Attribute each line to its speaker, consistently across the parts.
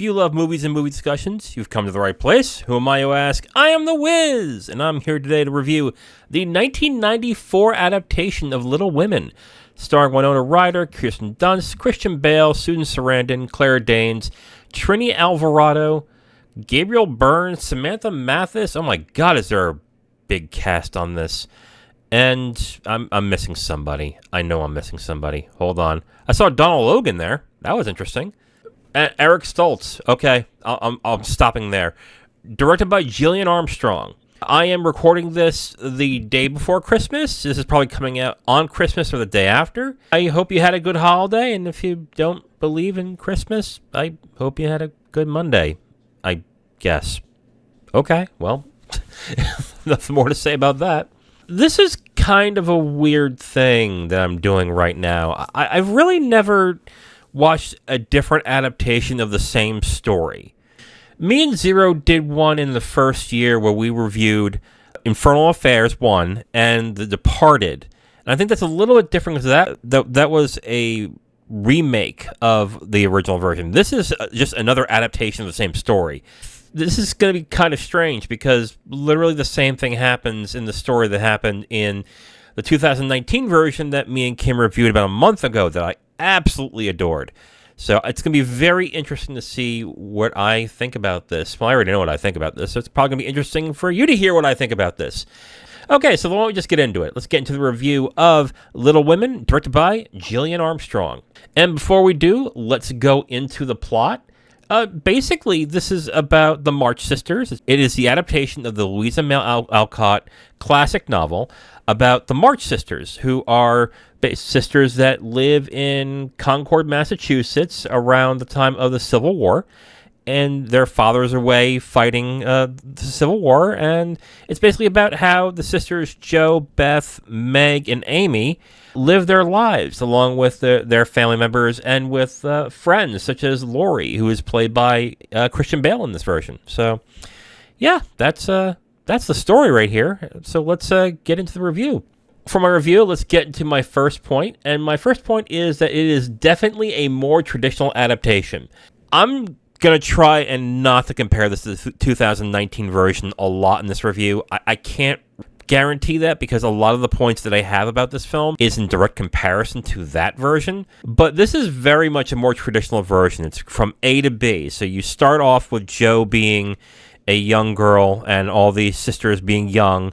Speaker 1: you love movies and movie discussions, you've come to the right place. Who am I to ask? I am the Wiz, and I'm here today to review the 1994 adaptation of Little Women, starring Winona Ryder, Kirsten Dunst, Christian Bale, Susan Sarandon, Claire Danes, Trini Alvarado, Gabriel Byrne, Samantha Mathis. Oh my God, is there a big cast on this? And I'm missing somebody. I know I'm missing somebody. Hold on. I saw Donald Logan there. That was interesting. Eric Stoltz. Okay, I'm stopping there. Directed by Gillian Armstrong. I am recording this the day before Christmas. This is probably coming out on Christmas or the day after. I hope you had a good holiday, and if you don't believe in Christmas, I hope you had a good Monday, I guess. Okay, well, nothing more to say about that. This is kind of a weird thing that I'm doing right now. I've really never watched a different adaptation of the same story. Me and Zero did one in the first year where we reviewed Infernal Affairs 1 and The Departed. And I think that's a little bit different because that was a remake of the original version. This is just another adaptation of the same story. This is going to be kind of strange because literally the same thing happens in the story that happened in the 2019 version that me and Kim reviewed about a month ago that I absolutely adored. So it's going to be very interesting to see what I think about this. Well, I already know what I think about this, so it's probably going to be interesting for you to hear what I think about this. Okay, so why don't we just get into it? Let's get into the review of Little Women, directed by Gillian Armstrong. And before we do, let's go into the plot. Basically, this is about the March Sisters. It is the adaptation of the Louisa Alcott classic novel about the March Sisters, who are sisters that live in Concord, Massachusetts around the time of the Civil War. And their fathers are away fighting the Civil War. And it's basically about how the sisters Jo, Beth, Meg, and Amy live their lives along with their family members and with friends such as Laurie, who is played by Christian Bale in this version. So, yeah, that's the story right here. So let's get into the review. For my review, let's get into my first point. And my first point is that it is definitely a more traditional adaptation. I'm going to try and not to compare this to the 2019 version a lot in this review. I can't guarantee that because a lot of the points that I have about this film is in direct comparison to that version. But this is very much a more traditional version. It's from A to B. So you start off with Jo being a young girl and all these sisters being young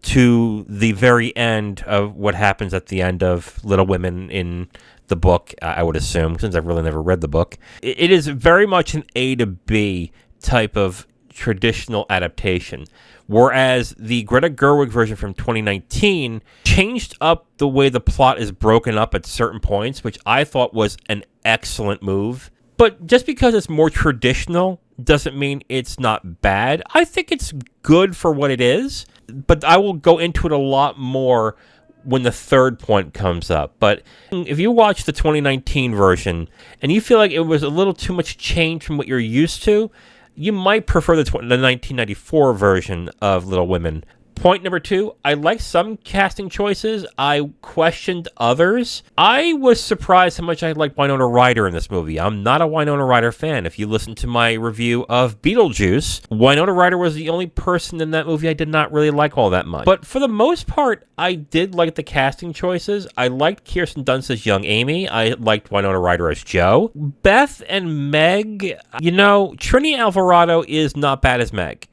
Speaker 1: to the very end of what happens at the end of Little Women in the book, I would assume, since I've really never read the book. It is very much an A to B type of traditional adaptation, whereas the Greta Gerwig version from 2019 changed up the way the plot is broken up at certain points, which I thought was an excellent move. But just because it's more traditional doesn't mean it's not bad. I think it's good for what it is, but I will go into it a lot more when the third point comes up. But if you watch the 2019 version and you feel like it was a little too much change from what you're used to, you might prefer the 1994 version of Little Women. Point number 2, I liked some casting choices. I questioned others. I was surprised how much I liked Winona Ryder in this movie. I'm not a Winona Ryder fan. If you listen to my review of Beetlejuice, Winona Ryder was the only person in that movie I did not really like all that much. But for the most part, I did like the casting choices. I liked Kirsten Dunst as young Amy. I liked Winona Ryder as Jo. Beth and Meg, Trini Alvarado is not bad as Meg.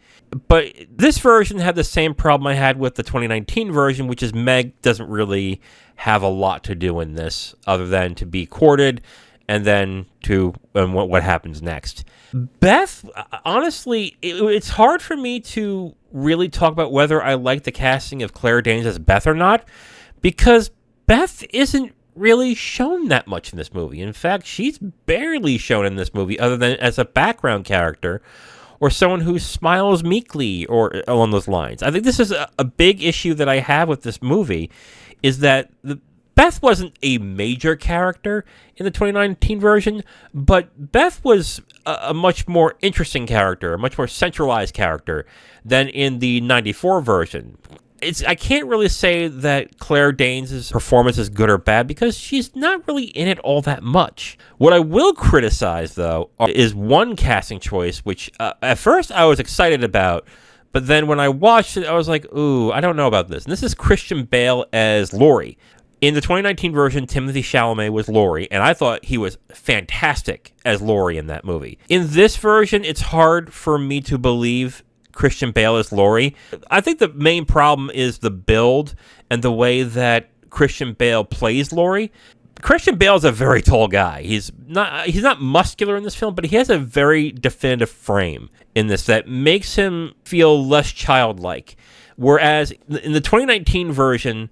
Speaker 1: But this version had the same problem I had with the 2019 version, which is Meg doesn't really have a lot to do in this other than to be courted and then what happens next. Beth, honestly, it's hard for me to really talk about whether I like the casting of Claire Danes as Beth or not, because Beth isn't really shown that much in this movie. In fact, she's barely shown in this movie other than as a background character or someone who smiles meekly or along those lines. I think this is a big issue that I have with this movie, is that Beth wasn't a major character in the 2019 version, but Beth was a much more interesting character, a much more centralized character than in the 94 version. I can't really say that Claire Danes' performance is good or bad because she's not really in it all that much. What I will criticize, though, is one casting choice, which at first I was excited about, but then when I watched it, I was like, ooh, I don't know about this. And this is Christian Bale as Laurie. In the 2019 version, Timothée Chalamet was Laurie, and I thought he was fantastic as Laurie in that movie. In this version, it's hard for me to believe Christian Bale as Laurie. I think the main problem is the build and the way that Christian Bale plays Laurie. Christian Bale is a very tall guy. He's not muscular in this film, but he has a very definitive frame in this that makes him feel less childlike. Whereas in the 2019 version,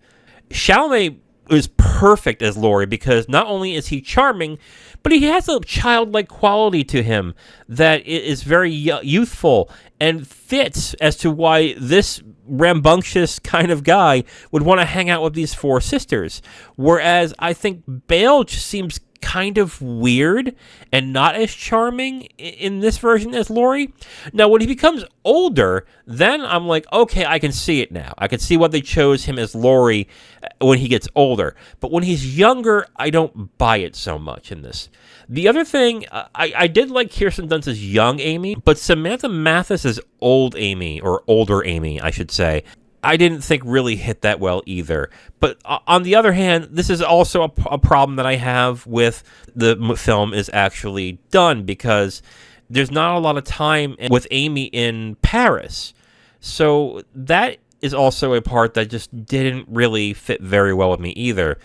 Speaker 1: Chalamet is perfect as Laurie because not only is he charming, but he has a childlike quality to him that is very youthful and fits as to why this rambunctious kind of guy would want to hang out with these four sisters. Whereas I think Bale just seems kind of weird and not as charming in this version as Laurie. Now, when he becomes older, then I'm like, okay, I can see it now. I can see why they chose him as Laurie when he gets older. But when he's younger, I don't buy it so much in this. The other thing, I did like Kirsten Dunst as young Amy, but Samantha Mathis as old Amy, or older Amy, I should say, I didn't think really hit that well either. But on the other hand, this is also a problem that I have with the film is actually done because there's not a lot of time with Amy in Paris. So that is also a part that just didn't really fit very well with me either.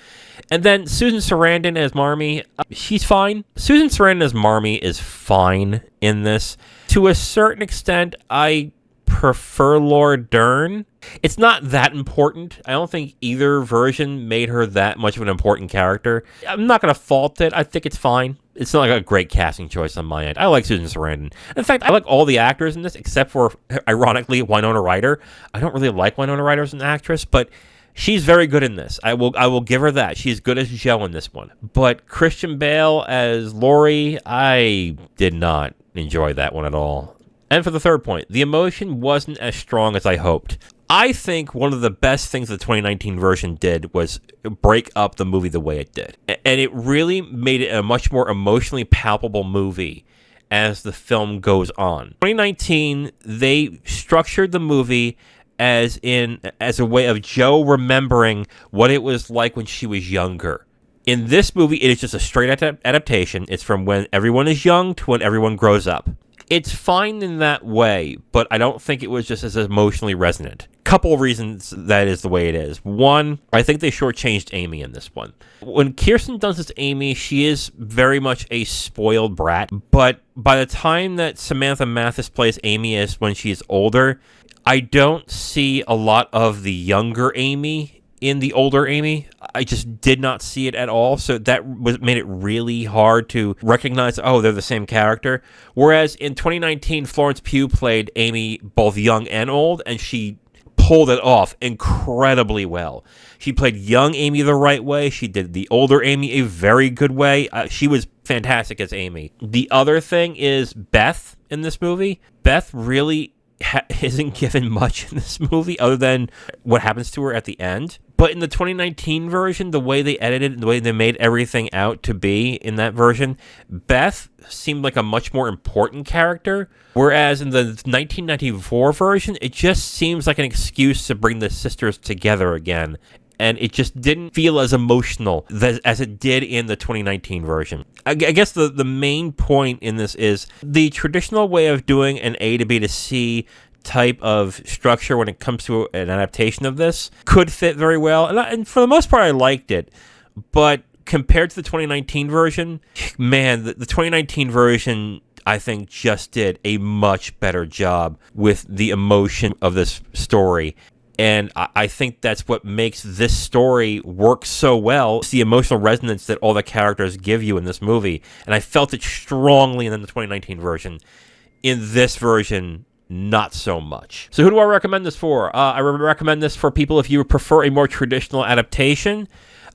Speaker 1: And then Susan Sarandon as Marmee, she's fine. Susan Sarandon as Marmee is fine in this. To a certain extent, I prefer Laura Dern. It's not that important. I don't think either version made her that much of an important character. I'm not going to fault it. I think it's fine. It's not like a great casting choice on my end. I like Susan Sarandon. In fact, I like all the actors in this except for, ironically, Winona Ryder. I don't really like Winona Ryder as an actress, but she's very good in this. I will give her that. She's good as Jo in this one. But Christian Bale as Laurie, I did not enjoy that one at all. And for the third point, the emotion wasn't as strong as I hoped. I think one of the best things the 2019 version did was break up the movie the way it did. And it really made it a much more emotionally palpable movie as the film goes on. 2019, they structured the movie as a way of Jo remembering what it was like when she was younger. In this movie, it is just a straight adaptation. It's from when everyone is young to when everyone grows up. It's fine in that way, but I don't think it was just as emotionally resonant. Couple of reasons that is the way it is. One, I think they shortchanged Amy in this one. When Kirsten Dunst is Amy, she is very much a spoiled brat, but by the time that Samantha Mathis plays Amy as when she's older, I don't see a lot of the younger Amy in the older Amy. I just did not see it at all, so that made it really hard to recognize, oh, they're the same character. Whereas in 2019, Florence Pugh played Amy both young and old, and she pulled it off incredibly well. She played young Amy the right way. She did the older Amy a very good way. She was fantastic as Amy. The other thing is Beth in this movie. Beth really isn't given much in this movie other than what happens to her at the end. But in the 2019 version, the way they edited and the way they made everything out to be in that version, Beth seemed like a much more important character. Whereas in the 1994 version, it just seems like an excuse to bring the sisters together again. And it just didn't feel as emotional as it did in the 2019 version. I guess the main point in this is the traditional way of doing an A to B to C type of structure when it comes to an adaptation of this could fit very well. And for the most part, I liked it. But compared to the 2019 version, man, the 2019 version, I think, just did a much better job with the emotion of this story. And I think that's what makes this story work so well. It's the emotional resonance that all the characters give you in this movie. And I felt it strongly in the 2019 version. In this version, not so much. So who do I recommend this for? I recommend this for people if you prefer a more traditional adaptation.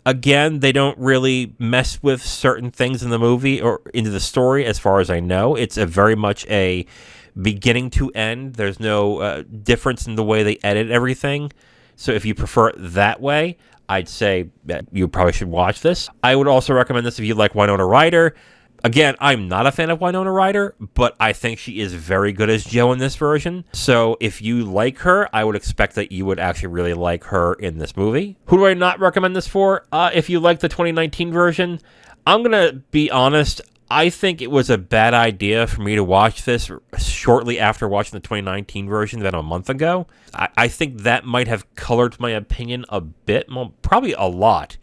Speaker 1: Again, they don't really mess with certain things in the movie or into the story as far as I know. It's a very much a beginning to end. There's no difference in the way they edit everything. So if you prefer it that way, I'd say that you probably should watch this. I would also recommend this if you like Winona Ryder. Again, I'm not a fan of Winona Ryder, but I think she is very good as Jo in this version. So if you like her, I would expect that you would actually really like her in this movie. Who do I not recommend this for? If you like the 2019 version, I'm going to be honest. I think it was a bad idea for me to watch this shortly after watching the 2019 version about a month ago. I think that might have colored my opinion a bit, well, probably a lot,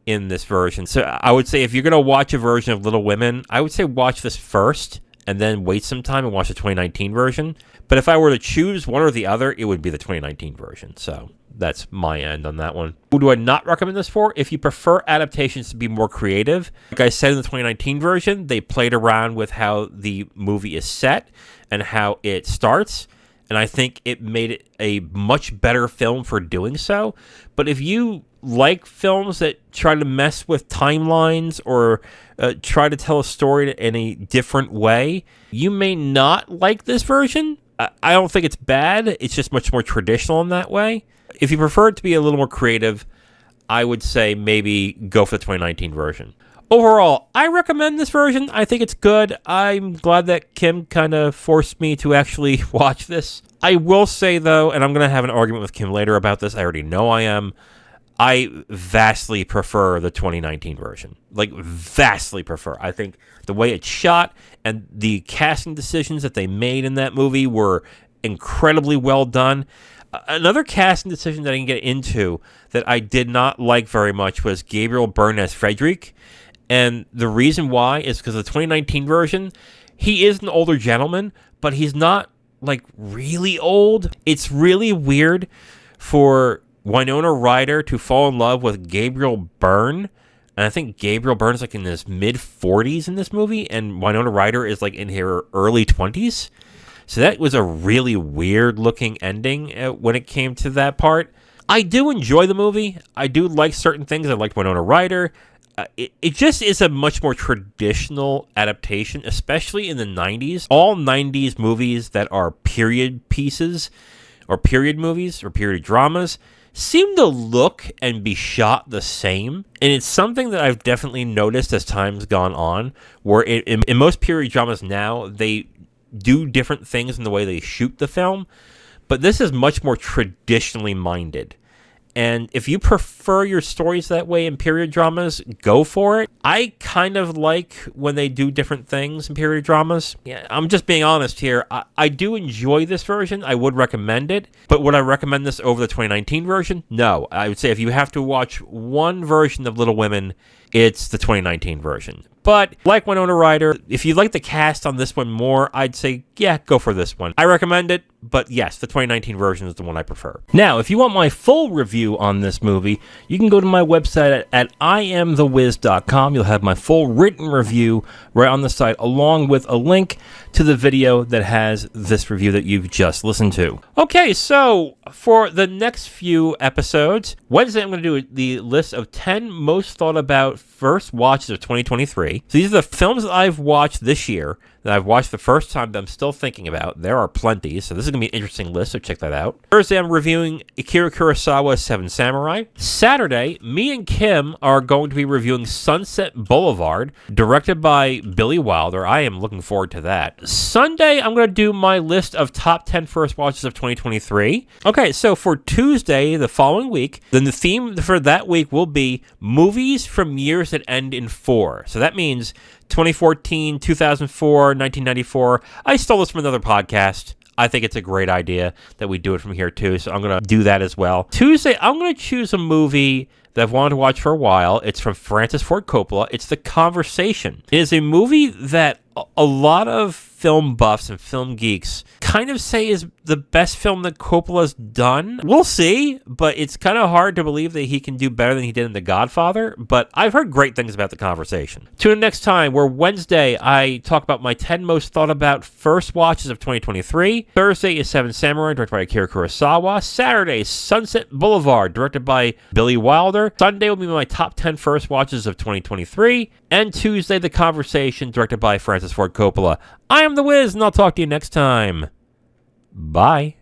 Speaker 1: in this version. So I would say if you're going to watch a version of Little Women, I would say watch this first and then wait some time and watch the 2019 version. But if I were to choose one or the other, it would be the 2019 version. So that's my end on that one. Who do I not recommend this for? If you prefer adaptations to be more creative, like I said in the 2019 version, they played around with how the movie is set and how it starts. And I think it made it a much better film for doing so. But if you like films that try to mess with timelines or try to tell a story in a different way, you may not like this version. I don't think it's bad. It's just much more traditional in that way. If you prefer it to be a little more creative, I would say maybe go for the 2019 version. Overall, I recommend this version. I think it's good. I'm glad that Kim kind of forced me to actually watch this. I will say, though, and I'm going to have an argument with Kim later about this. I already know I am. I vastly prefer the 2019 version. Like, vastly prefer. I think the way it's shot and the casting decisions that they made in that movie were incredibly well done. Another casting decision that I can get into that I did not like very much was Gabriel Byrne as Frederick. And the reason why is because the 2019 version, he is an older gentleman, but he's not, like, really old. It's really weird for Winona Ryder to fall in love with Gabriel Byrne. And I think Gabriel Byrne is, like, in his mid-40s in this movie, and Winona Ryder is, like, in her early 20s. So that was a really weird-looking ending when it came to that part. I do enjoy the movie. I do like certain things. I liked Winona Ryder. It just is a much more traditional adaptation, especially in the 90s. All 90s movies that are period pieces or period movies or period dramas seem to look and be shot the same. And it's something that I've definitely noticed as time's gone on, where in most period dramas now, they do different things in the way they shoot the film, but this is much more traditionally minded. And if you prefer your stories that way in period dramas, go for it. I kind of like when they do different things in period dramas. Yeah, I'm just being honest here. I do enjoy this version. I would recommend it. But would I recommend this over the 2019 version? No. I would say if you have to watch one version of Little Women, it's the 2019 version. But like Winona Ryder, if you like the cast on this one more, I'd say, yeah, go for this one. I recommend it, but yes, the 2019 version is the one I prefer. Now, if you want my full review on this movie, you can go to my website at IamTheWiz.com. You'll have my full written review right on the site, along with a link to the video that has this review that you've just listened to. Okay, so for the next few episodes, Wednesday I'm going to do the list of 10 most thought about first watches of 2023. So these are the films that I've watched this year, that I've watched the first time that I'm still thinking about. There are plenty, so this is going to be an interesting list, so check that out. Thursday, I'm reviewing Akira Kurosawa's Seven Samurai. Saturday, me and Kim are going to be reviewing Sunset Boulevard, directed by Billy Wilder. I am looking forward to that. Sunday, I'm going to do my list of top 10 first watches of 2023. Okay, so for Tuesday, the following week, then the theme for that week will be movies from years that end in 4. So that means 2014, 2004, 1994. I stole this from another podcast. I think it's a great idea that we do it from here too, so I'm going to do that as well. Tuesday, I'm going to choose a movie that I've wanted to watch for a while. It's from Francis Ford Coppola. It's The Conversation. It is a movie that a lot of film buffs and film geeks kind of say is the best film that Coppola's done. We'll see, but it's kind of hard to believe that he can do better than he did in The Godfather, but I've heard great things about The Conversation. Tune in next time, where Wednesday I talk about my 10 most thought about first watches of 2023. Thursday is Seven Samurai, directed by Akira Kurosawa. Saturday, Sunset Boulevard, directed by Billy Wilder. Sunday will be my top 10 first watches of 2023. And Tuesday, The Conversation, directed by Francis Ford Coppola. I am The Wiz, and I'll talk to you next time. Bye.